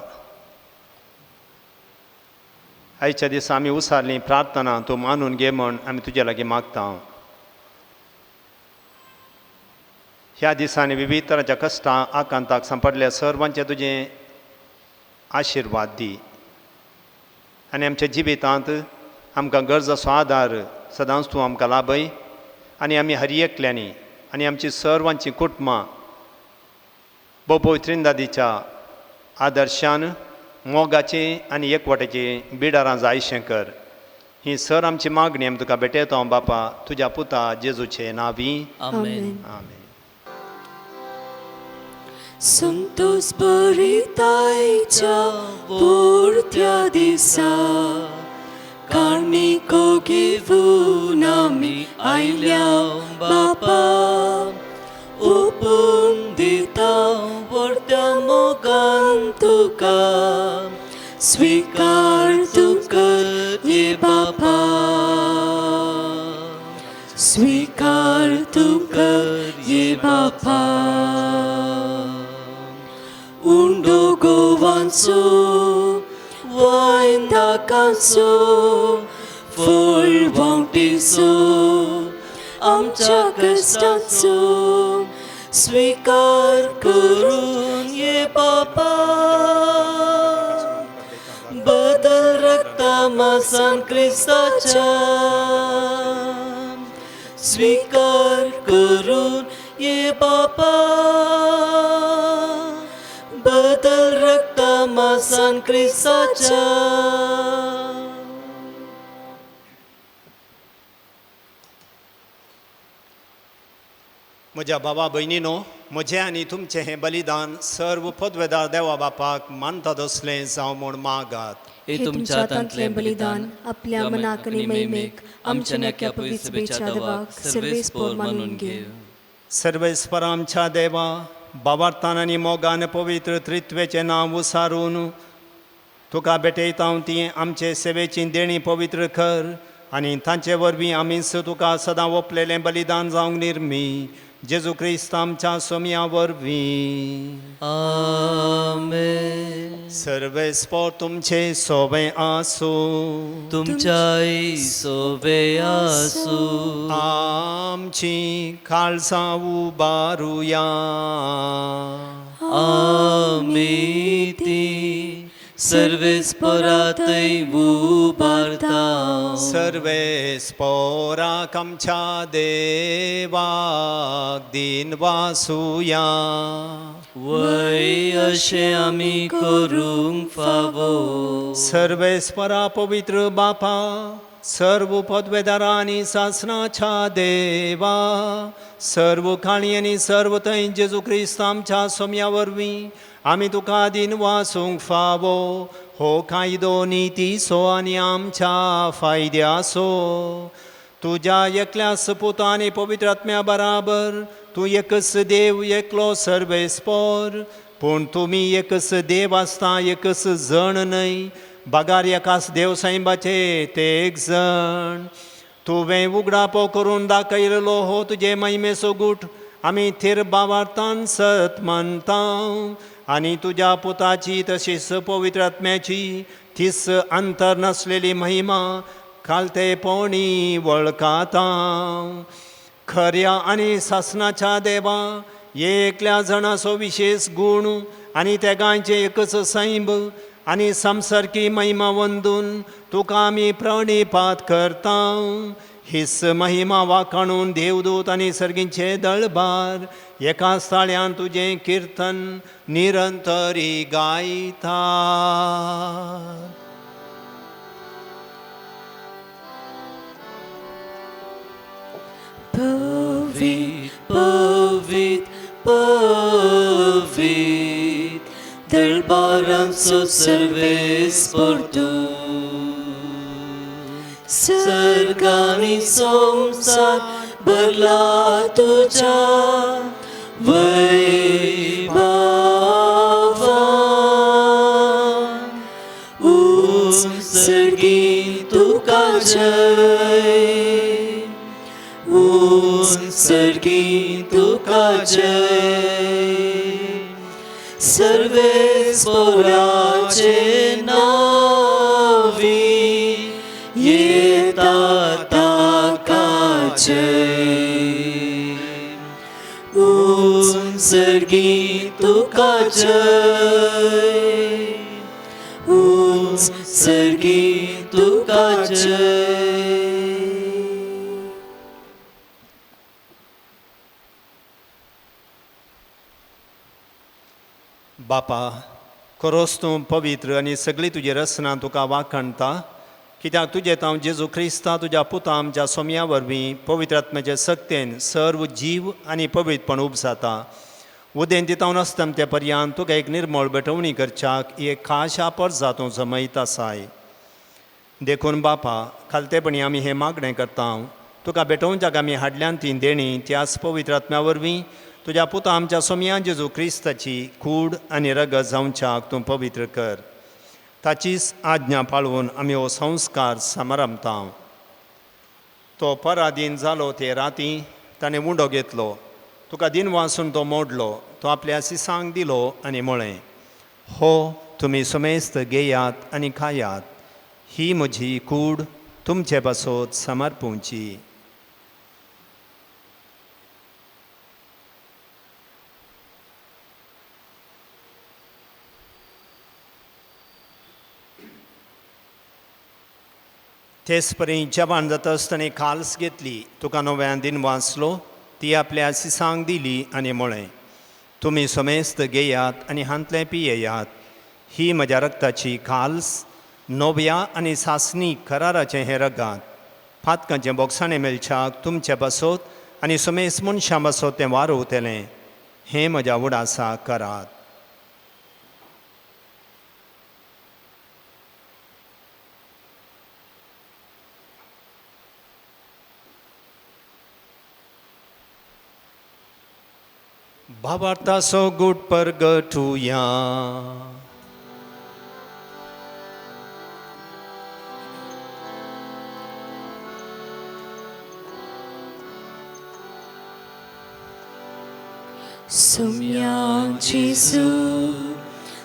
आयच्या दिसा आमी उसारलीं प्रार्थना तूं मानून घे म्हण आमी तुजे लागीं मागता. ह्या दिसांनी विविध तरांच्या कश्टां आकांताक सांपडल्या सर्वांचे तुजें आशिर्वाद दी आनी आमच्या जिवितांत आमकां गरज असो आदार सदांच तूं आमकां लाभय आनी आमी हर एकल्यांनी आनी आमची सर्वांची कुटुंबां पवित्रिंदादीच्या आदर्शान मोगाचें आनी एकवटाचें बिडारां जायशें कर. ही सर आमची मागणी आमी तुका भेटयता बापा तुज्या पुता जेजूचे नांवी. आमेन. आमेन. संतोष बरितायच्या पोरत्या दिसा काणिको घेवन आमी आयल्या बापा, ओपून दिता व्हरत्या मोगान तुका, स्वीकार तूं कर ये बापा, स्वीकार तूं कर ये बापा. उंडो गोवांचो वायन दाकांचो फळ वोंवटीचो आमच्या कश्टांचो स्वीकार करून ये बापा. बदल रक्ता मासान क्रिस्ताच्या स्वीकार करून ये बापा. बदल रक्ता मासान क्रिस्ताच्या. म्हज्या भावा भयणीनो, म्हजें आनी तुमचें हें बलिदान सर्व पदवेदार देवा बापाक मानता तसलें जावं म्हूण मागात. हे तुमच्या हातांतलें बलिदान आपल्या मनाक आनी मैमेक आमच्या नक्या पवित्र सभेच्या देवाक सर्वेस्पोर मानून घे. सर्वेस्पर आमच्या देवा, बाबार्थान आनी मोगान पवित्र त्रित्वेचें नांव उसारून तुका भेटयता ती आमचे सेवेची देणी पवित्र कर आनी तांचे वरवीं आमीच तुका सदां ओपलेलें बलिदान जावंक निर्मी जेजू क्रिस्त आमच्या सोम्या वरवीं. आमेन. सर्वेस्पर तुमचे सोबे आसूं, तुमच्याय सोबे आसूं. आमची खालसां उबारुया. आमी ती सर्वेस्परातय उबारता. सर्वेस्पराक आमच्या देवाक दिन वासुया. वय अशें आमी करूंक फावो. सर्वेस्परा पवित्र बापा, सर्व पदवेदारा आनी सासणाच्या देवा, सर्व काळी आनी सर्व थंय जेजू क्रिस्त आमच्या सोम्या वरवीं आमी तुका दिन वासूंक फावो. हो कायदो नितीसो आनी आमच्या फायद्यासो. तुज्या एकल्याच पुता आनी पवित्र आत्म्या बराबर तूं एकच देव एकलो सर्वेस्पर, पूण तुमी एकच देव आसता एकच जण न्हय. बागार एकाच देव सायबाचे ते एक जण. तुवें उगडापो करून दाखयलो हो तुजे महिमेचो गूठ आमी थेर बाबार्थान सत मानता आनी तुज्या पुताची तशीच पवित्र आत्म्याची तीच अंतर नसलेली महिमा खालतेपणी वळखाता. खऱ्या आनी सासणाच्या देवा, एकल्या जाणाचो विशेष गुण आनी तेगांचे एकच सैब आनी समसारकी महिमा वंदून तुका आमी प्रणिपात करता. हिस महिमा वाखाणून देवदूत आनी सर्गींचे दळबार एकाच ताळ्यान तुजें किर्तन निरंतरी गायता. पवित्र पवित्र पवित्र तळपारांचो सर्वेस्पर तूं सर्गांनी संसार भरला तुझ्या वैभवान सर्गी तुका जय सर्गी तुका जय सर्वेस्पराचे नावी येता ताका जय सर्गी तुका जय सर्गी तुका जय. बापा खरोच तूं पवित्र आनी सगळी तुजी रचना तुका वाखणटा कित्याक तुजें तांव जेजू क्रिस्ता तुज्या पुता आमच्या सोम्या वरवीं पवित्र आत्म्याचे सक्तेन सर्व जीव आनी पवित्रपण उपसाता उदेन दितावन आसतना ते पर्यंत तुका एक निर्मळ बेटवणी करच्याक ही एक खास आपर जातूं समयता साय देखून बापा खालतेपणी आमी हें मागणें करता तुका बेटोवच्याक आमी हाडल्यान ती देणी त्याच पवित्र आत्म्या वरवीं तुज्या पुता आमच्या सोम्या जेजू क्रिस्ताची कूड आनी रगत जावच्याक तूं पवित्र कर ताचीच आज्ञा पाळून आमी हो संस्कार समारंभता. तो पराधीन जालो ते राती ताणें उंडो घेतलो तुका दिन वासून तो मोडलो तो आपल्या सिसांक दिलो आनी म्हळें हो तुमी सुमेस्त घेयात आनी खायात ही म्हजी कूड तुमचे पासत समर्पूंची. तेच परी जेवण जाता आसतना खाल्स घेतली तुका नव्यान दिन वाचलो ती आपल्या सिसांक दिली आनी म्हळें तुमी समेस्त घेयात आनी हांतलें पियेयात ही म्हज्या रक्ताची खाल्स नव्या आनी सासणी कराराचें हें रगात फातकांचें बोक्साणें मेलच्याक तुमचे बसोत आनी समेस्त मनशां बसोत तें वारोवतलें हें म्हज्या उडासा करात. भावार्थाचो गूट परगटुया. सोम्या जेजू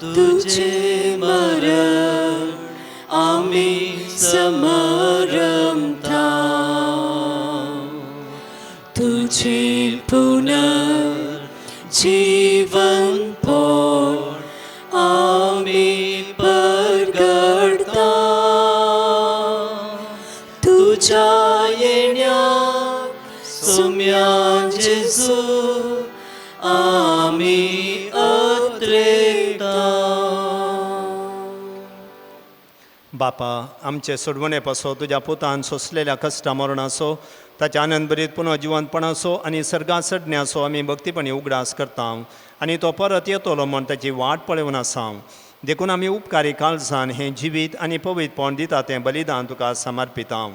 तुझे मरण आमी समरमता तुझे जीवन पोर आमी परगडता तुझ्या येण्याक सोम्या जेजू आमी अत्रेता. बापा आमचे सोडवणे पासो तुज्या पुतान सोंसलेल्या कश्टा मरणाचो ताच्या आनंद बरीत पुनः जिवंतपणाचो आनी सर्गा चडण्याचो आमी भक्तीपणी उगडास करता आनी तो परत येतलो म्हण ताची वाट पळोवन आसा. देखून आमी उपकारी काळजान हें जिवीत आनी पवित्रपण दिता तें बलिदान तुका समर्पिता.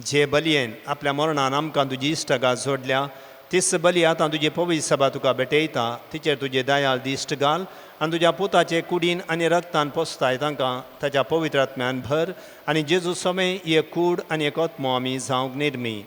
जे बलयेन आपल्या मरणान आमकां तुजी इश्टगा जोडल्या तीच बली आतां तुजी पवित्र सभा तुका भेटयता तिचेर तुजे दयाल दिश्ट घाल आनी तुज्या पुताचे कुडीन आनी रक्तान पोसताय तांकां ताच्या पवित्र आत्म्यान भर आनी जेजू समय एक कूड आनी एक आत्मो आमी जावंक निर्मी.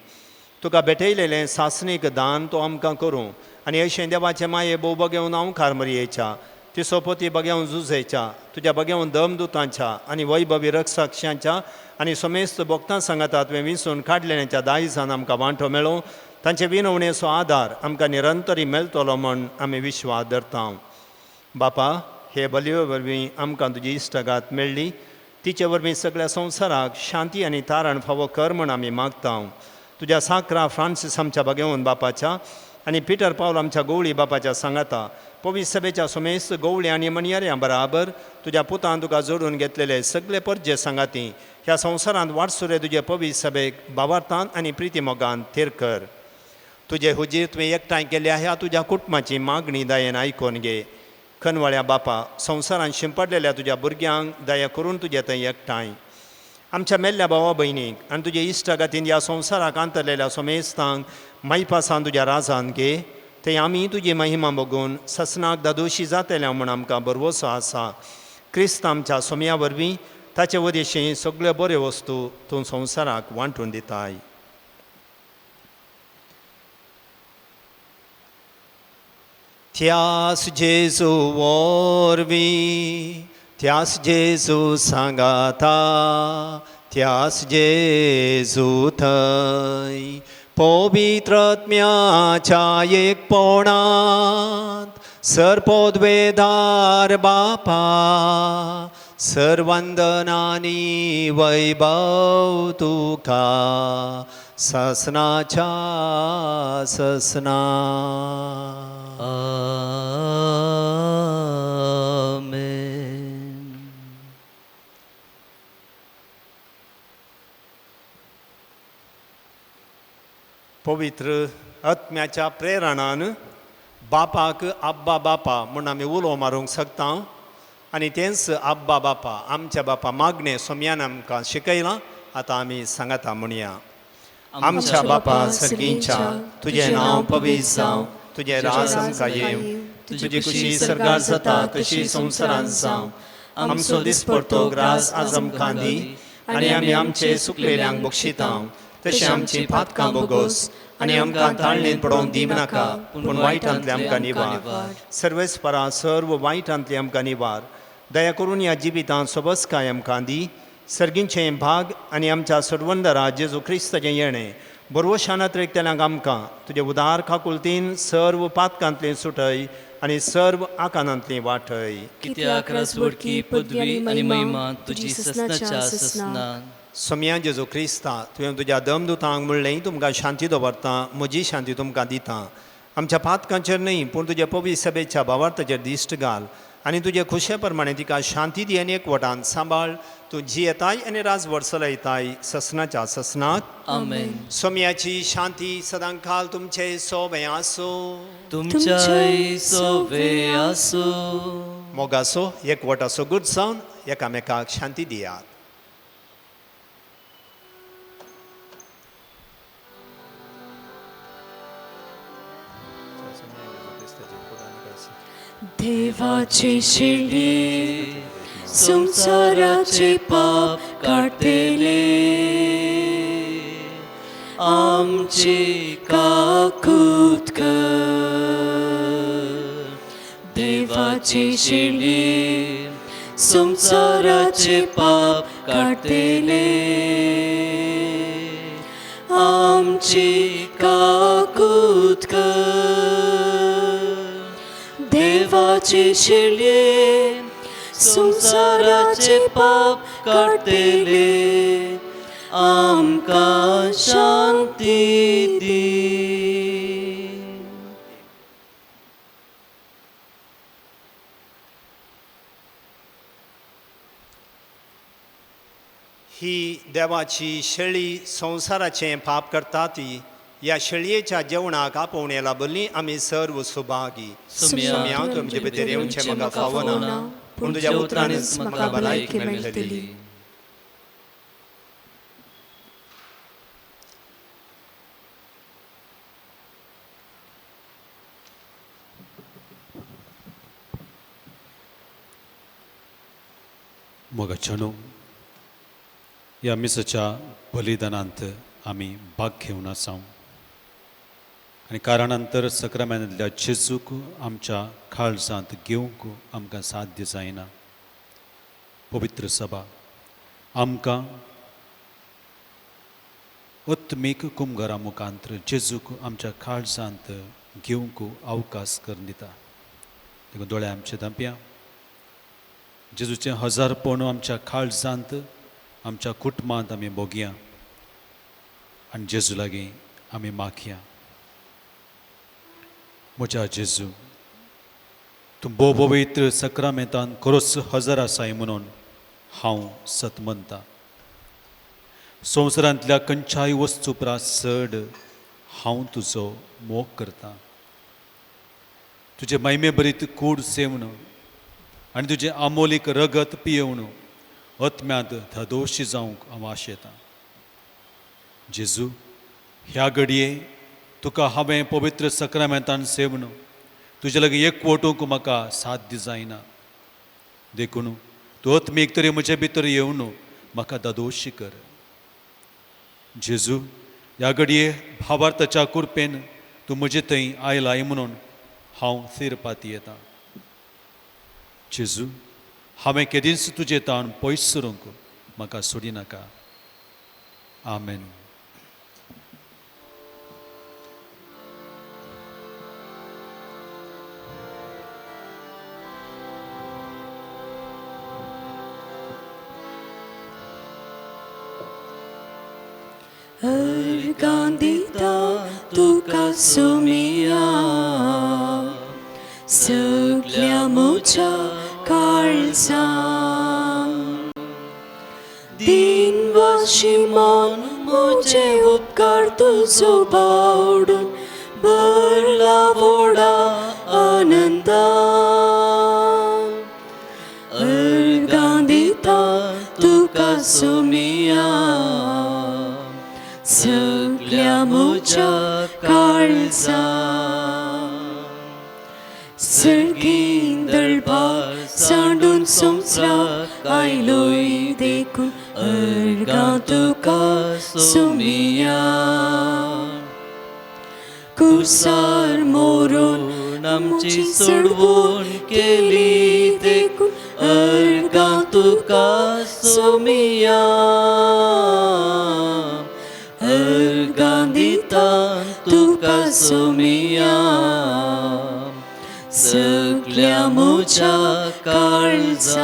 तुका भेटयलेलें सासणीक दान तो आमकां करूं आनी अशें देवाचे माये भोव बगेवन हांव खारमरयेच्या तिसो पोती बगेवन झुजेच्या तुज्या बगेवन दमदुतांच्या आनी वैभवी रक्षक्षांच्या आनी समेस्त भक्तां सांगातात तुवें विंसून काडलेल्याच्या दायजान आमकां वांटो मेळो तांचे विनवणेचो आदार आमकां निरंतरी मेळटलो म्हण आमी विश्वास धरता. बापा हे बलये वरवीं आमकां तुजी इश्टगात मेळ्ळी तिचे वरवीं सगळ्या संवसाराक शांती आनी तारण फावो कर म्हण आमी मागता. तुज्या साकरा फ्रांसीस आमच्या बगेवन बापाच्या आनी पिटर पावल आमच्या गवळी बापाच्या सांगाता पवित्र सभेच्या समेस्त गवळी आनी मणयाऱ्यां बराबर तुज्या पुतान तुका जोडून घेतलेले सगळे परजे सांगाती ह्या संवसारांत वाटसुरे तुजे पवित्र सभेक भावार्थान आनी प्रिती मोगान थेर कर. तुजे हुजीर तुवें एकठांय केल्या ह्या तुज्या कुटुंबाची मागणी दायेन आयकोन घे. कनवळ्या बापा संवसारान शिंपडलेल्या तुज्या भुरग्यांक दया करून तुजे थंय एकठांय आमच्या मेल्ल्या भावा भयणीक आनी तुजे इश्टागतीन ह्या संवसाराक अंतरलेल्या सोमेस्तांक माईपासान तुज्या राजान घे ते आमी तुजी महिमा बघून ससनाक दादोशी जातल्या म्हूण आमकां बरवोसो आसा क्रिस्त आमच्या सोम्या वरवीं ताचे वदेशी सगळ्यो बऱ्यो वस्तू तूं संवसाराक वांटून दिताय त्यास जेजू वरवीं त्यास जेजू सांगाता त्यास जेजू थंय पवित्रत्म्याच्या एकपणांत सरपोद्वेदार बापा सर्वंदनानी वैभव तुका ससनाच्या ससना आमेन. पवित्र आत्म्याच्या प्रेरणान बापाक आब्बा बापा म्हूण आमी उलो मारूंक शकता आनी तेंच आब्बा बापा आमच्या बापा मागणें सोम्यान आमकां शिकयलां आतां आमी सांगाता म्हणया आमच्या बापा सर्गींच्या तुजें नांव पवित्र जावं तुजें राज आमकां येवं तुजी खुशी सर्गार जाता तशी संवसारांत जावं आमचो दिसपडटो ग्रास आज आमकां दी आनी आमी आमचे सुकलेल्यांक बक्षिता तशें आमची पातकां बोगोस आनी आमकां ताळणेंत पडोवंक दिवं नाका पूण वायटांतले आमकां निवार सर्वेस्परा सर्व वायटांतले आमकां निवार दया करून ह्या जिवितांत सोबस्काय आमकां दी सर्गींचें भाग आनी आमच्या सर्वंदरा जेजू क्रिस्ताचें येणें बरवशानात रेखतेल्यांक आमकां तुजे उदार काकुलतीन सर्व पातकांतलें सुटय आनी सर्व आकांतांतलीं वाटय कित्याक राजवडकी पदवी आनी महिमा तुजी ससनाच्या ससनान सोम्या जेजू क्रिस्ता तुवें तुज्या दमदुतांक म्हणलें तुमकां शांती दवरता म्हजी शांती तुमकां दिता आमच्या पातकांचेर न्हय पूण तुजे पवित्र सभेच्या भावार्थाचेर दिश्ट घाल आनी तुजे खुशे प्रमाणे तिका शांती दी आनी एकवटान सांबाळ तूं जियेताय आनी राजवट चलयताय ससनाच्या ससनाक आमेन. सोम्याची शांती सदां काल तुमचे सोबे आसूं तुमच्याय सोबे आसूं मोगासो एकवटाचो गुड जावन एकामेकाक शांती दियात देवाचे शेंडे संसाराचे पाप काढतेले आमचे काकूत कर देवाचे शेंडे संसाराचे पाप काढतेले आमचे काकूत कर देवाचे शेळये संसाराचे पाप काढतेले आमकां शांती दी ही देवाची शेळी संसाराचें पाप करता ती ह्या शेळयेच्या जेवणाक आपोवणे लाबली आमी सर्व सुभागी सोम्या तुमचे भितर येवचें म्हाका फावना पूण तुज्या उतरांनीच म्हाका भलायकी मेळटली मोगाच्यानो ह्या मिसाच्या बलिदानांत आमी भाग घेवन आसां आनी कारणांतर सक्रामेंतांतल्या जेजूक आमच्या काळजांत घेवंक आमकां साध्य जायना पवित्र सभा आमकां आत्मीक कुमगारा मुखांतर जेजूक आमच्या काळजांत घेवंक अवकाश करून दिता देखून दोळे आमचे धांप्या जेजूचें हजारपण आमच्या काळजांत आमच्या कुटुंबांत आमी भोगया आनी जेजू लागीं आमी मागया म्हज्या जेजू तूं भोव पवित्र सक्रामेंतान खरोच हजर आसाय म्हणून हांव सत म्हणटा संवसारांतल्या खंयच्याय वस्तू परस चड हांव तुजो मोग करता तुजे महिमे बरीत कूड सेवन आनी तुजें आमोलीक रगत पियेवन आत्म्यांत धदोशी जावंक हांव आशेतां. जेजू, ह्या घडये तुका हांवें पवित्र सक्रामेंतान सेवन तुजे लागीं एकवटूंक म्हाका साध्य जायना. देखून तूं आत्मीक तरी म्हजे भितर येवन म्हाका धदोशी कर. जेजू, ह्या घडये भावार्थाच्या कृपेन तूं म्हजे थंय आयलाय म्हणून हांव थिरपाती येतां. जेजू, हांवें केदींच तुजे ताण पयस सरूंक म्हाका सोडिनाका. आमेन. अर्गांदिता तुका सुमिया सगळ्या म्हज्या काळजांत. दिनवाशी मन म्हजे उपकार तुजो बावडून भरला व्हडा आनंदान. अर्गांदिता तुका सुमिया सगळ्या म्हज्या काळजांत. सर्गीन दळभार सांडून संवसाराक आयलोय देखून अर्गां तुका सुमिया. कुसार मोरून आमची सोडवून केली देखून अर्गां तुका सुमिया. अर्गांदिता तुका सुमिया सगळ्या म्हज्या काळजांत.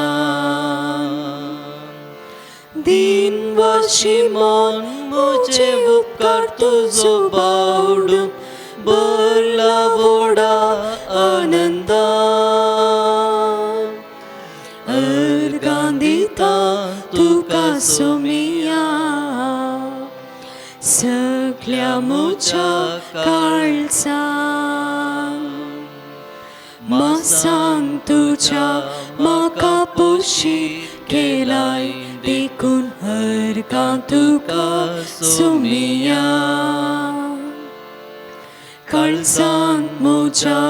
दिनवाशी मन म्हजे उपकार तुजो बावडून भरला व्हडा आनंदान. अर्गांदिता तुका सुमिया सगळ्या म्हज्या काळजांत. मासांत तुज्या म्हाका पोशी केलाय देखून अर्गां तुका सुमिया. काळजांत म्हज्या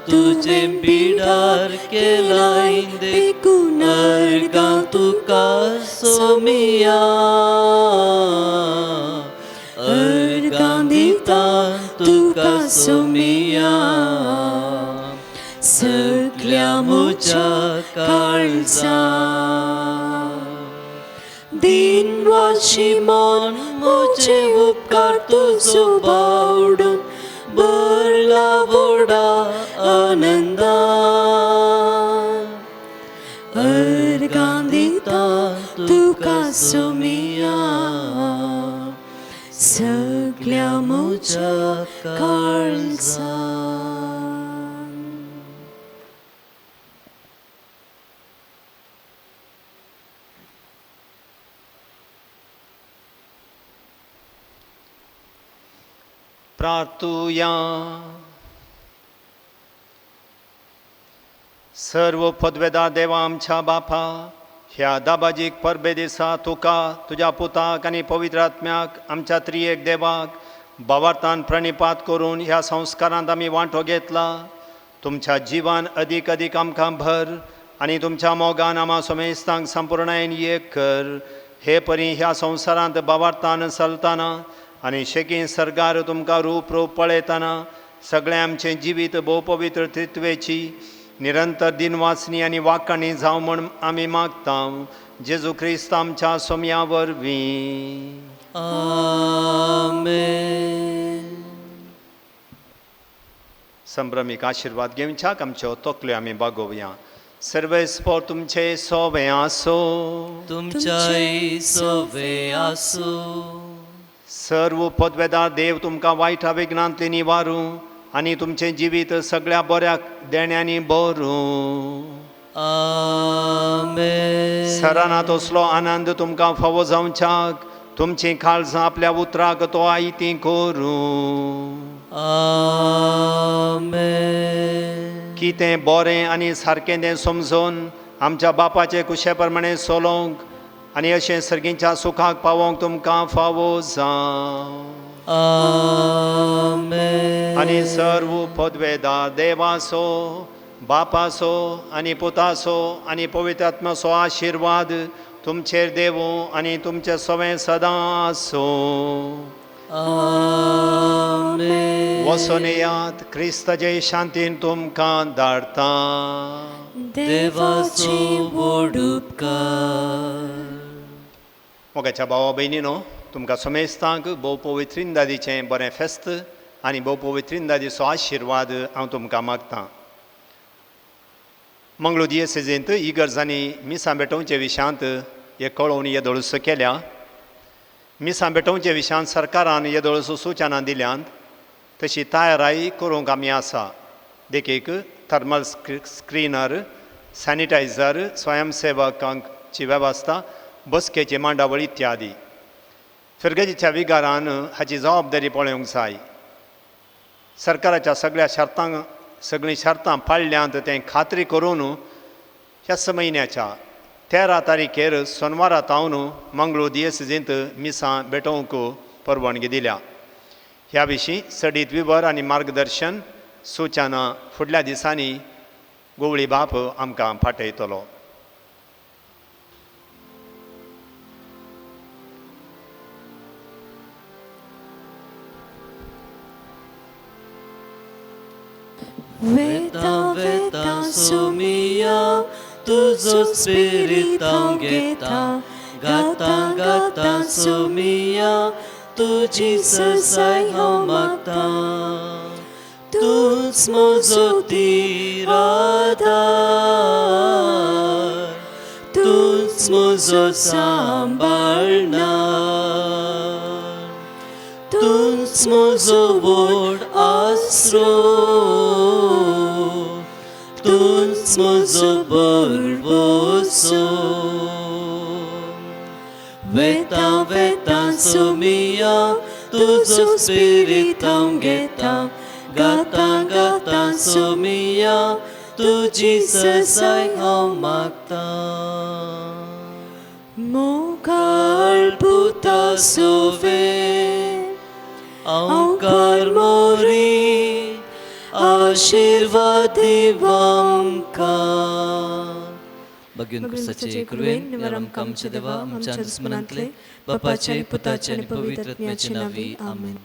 तुजें बिडार केलाय देखून अर्गां तुका सुमिया. अर्गांदिता तुका सुमिया सगळ्या म्हज्या काळजांत. दिनवाशी मन म्हजे उपकार तुजो बावडून भरला व्हडा आनंदान. अर्गांदिता तुका सुमिया सगळ्या म्हज्या काळजांत. प्रार्थुया. सर्व पदवेदार देवा आमच्या बापा, ह्या दाबाजीक परबे दिसा तुका तुज्या पुताक आनी पवित्र आत्म्याक आमच्या त्रिएक देवाक भावार्थान प्रणिपात करून ह्या संस्कारांत आमी वांटो घेतला. तुमच्या जिवान अदीक अदीक आमकां भर आनी तुमच्या मोगान आमा समेस्तांक संपूर्णायेन एक कर. हे परी ह्या संवसारांत भावार्थान चलतना आनी शेकीन सर्गार तुमकां रूप पळयतना सगळें आमचें जिवीत भोव पवित्र त्रित्वेची निरंतर दिनवासनी आनी वाखाणी जावं म्हण आमी मागतां. जेजू क्रिस्त आमच्या सोम्या वरवीं. आमेन. संभ्रमीक आशिर्वाद घेवच्याक आमच्यो तकल्यो आमी बागोवया. सर्वेस्पोर तुमचे सोवे आसो. तुमच्याय सोवे आसूं. सर्व पदवेदार देव तुमकां वायटा विघ्नांतली निवारूं आनी तुमचें जिवीत सगळ्या बऱ्या देण्यांनी भरूं. आमेन. सराना तसलो आनंद तुमकां फावो जावच्याक तुमची काळजां आपल्या उतराक तो आयती करूं. आमेन. कितें बरें आनी सारकें तें समजून आमच्या बापाचे कुशेप्रमाणे सोलोंक आनी अशें सर्गीच्या सुखाक पावोंक तुमकां फावो जावं. आमेन. आनी सर्व पदवेदा देवासो बापासो आनी पुतासो आनी पवित्र आत्माचो आशिर्वाद तुमचेर देवो आनी तुमचे सवें सदां आसो. आमेन. वचून येयात, क्रिस्ताचे शांतीन तुमकां धाडटा. देवाचो व्हड उपकार. मोगाच्या भावा भयणीनो, तुमकां समेस्तांक भोव पवित्रिंदादीचें बरें फेस्त आनी भोव पवित्रिंदादीचो आशिर्वाद हांव तुमकां मागतां. मंगळू दियेसेजेंत इगर्जांनी मिसां भेटोवचे विशयांत हे कळोवन येदोळसो केल्या. मिसां भेटोवचे विशयांत सरकारान येदोळसो सूचना दिल्यात, तशी तयाराय करूंक आमी आसा. देखीक थर्मल स्क्रीनर, सॅनिटायझर, स्वयंसेवकांची वेवस्था, बसकेची मांडावळ इत्यादी. फिरगेजीच्या विगारान हाची जबाबदारी पळोवंक जाय. सरकाराच्या सगळीं शर्तां पाळल्यांत तें खात्री करून ह्या म्हयन्याच्या 13 तारखेर सोनवारा तावन मंगळू दियेसेजींत मिसां भेटोवंक परवानगी दिल्या. ह्या विशीं सडीत विवर आनी मार्गदर्शन सूचना फुडल्या दिसांनी गोवळी बाप आमकां पाठयतलो. वेता वेता सोमिया तुजो स्पिरीट हांव घेता. गाता गाता सोमिया तुजी ससाय हांव मागता. तूच म्हजो तीर आधार, तूच म्हजो सांबाळणार, तूच म्हजो व्हड आसरो, तूच म्हजो बळवोसो. वेता वेता सोमिया तुजो स्पिरीट हांव घेता. गाता गाता सोमिया तुजी ससाय हांव मागता. मोगाळ पुता सोवे हांव कर्मोरी आशिर्वाद दिव आमकां. भगवान कृष्णाचे कृपेन निवार आमकां आमच्या देवा आमच्या दुस्मनांतले बापाचे पुताचे आनी पवित्र आत्म्याचे नांवी. आमेन.